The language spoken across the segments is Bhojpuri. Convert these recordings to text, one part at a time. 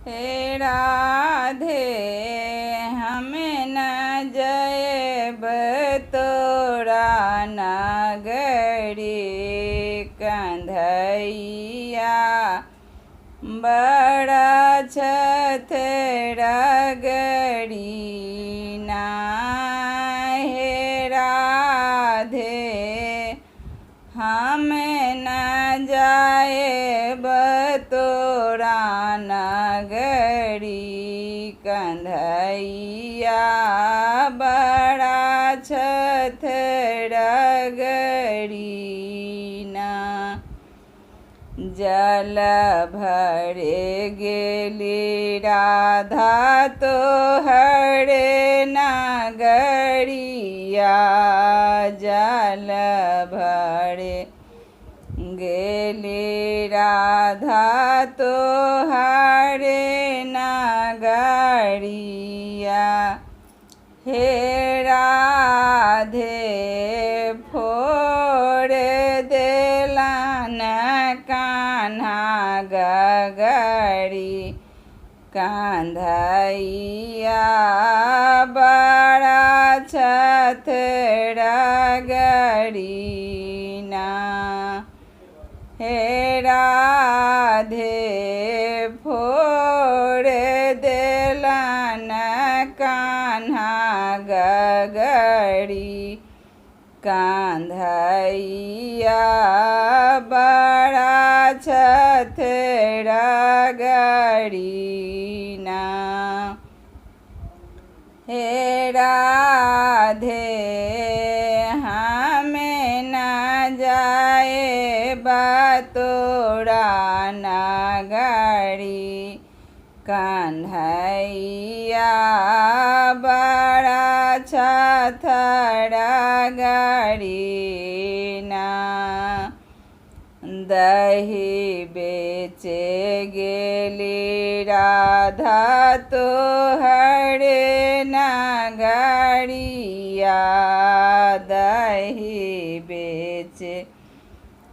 हे राधे हमें न जयब तोरा नगरी कंधैया बड़ा छथ रगड़ी ना। हे राधे हमें न जाएब तोरा नगरी कंधैया बड़ा छथ रगड़ी ना। जल भरे गेली राधा तोहरे नगरिया जल भरे गेली राधा तोहरे नगरिया। हे राधे फोड़ देलन कान्हा गगरी कंधैया बड़ा छथ रगड़ी ना। हे राधे फोड़ देलन कान्हा गगरी कंधैया बड़ा छथ रगड़ी ना। हे राधे हमें न जाएब तोरा नगरी कन्हैया बड़ा छथ रगड़ी ना। दही बेचे गेली राधा तोहरे नगरिया दही बेचे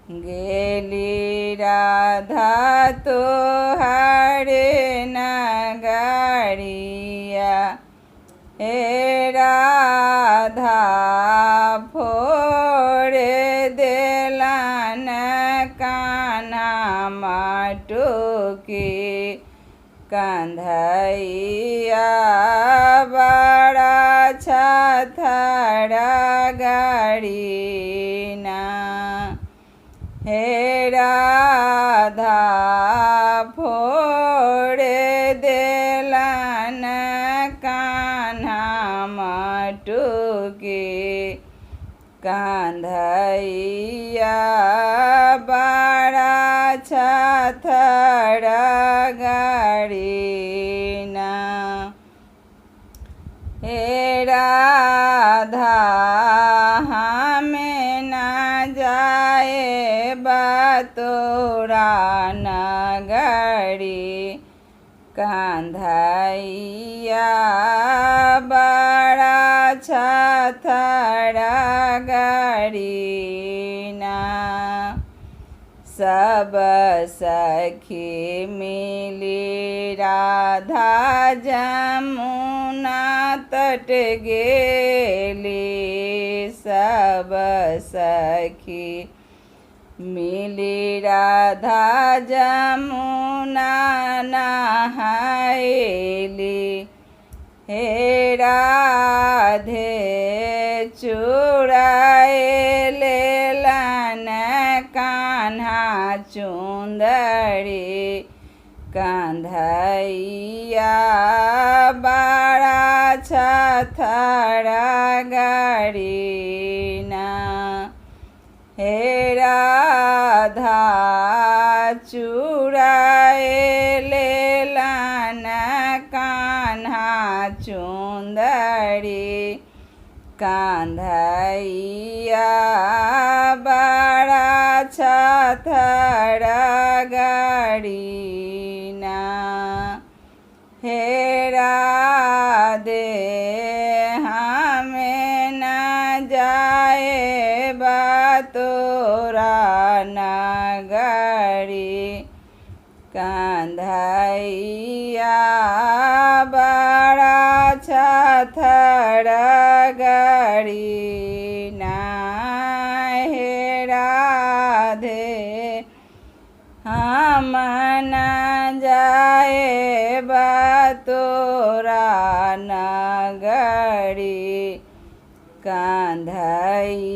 गेली राधा तोहरे नगरिया। हे राधा फोड़ देलन कान्हा मटुकी कंधैया बड़ा छथ रगड़ी ना। हे राधा फोड़ देलन कान्हा मटुकी कंधैया बड़ा छथ रगड़ी ना। हे राधा हमें न जाएब तोरा नगरी कंधैया बड़ा छथ रगड़ी ना। सब सखी मिली राधा जमुना तट गेली सब सखी मिली राधा जमुना नहायली। हे राधे चुराए लेलन कान्हा चुंदरी कंधैया बड़ा छथ रगड़ी ना। हे राधा चुराए लेलन कान्हा चुंदरी कंधैया बड़ा छथ रगड़ी ना। हे राधे हमें न जाएब तोरा नगरी कान्हैया बड़ा छथर गड़ी ना हे राधे हम न जाए तोरा नगरी कान्हैया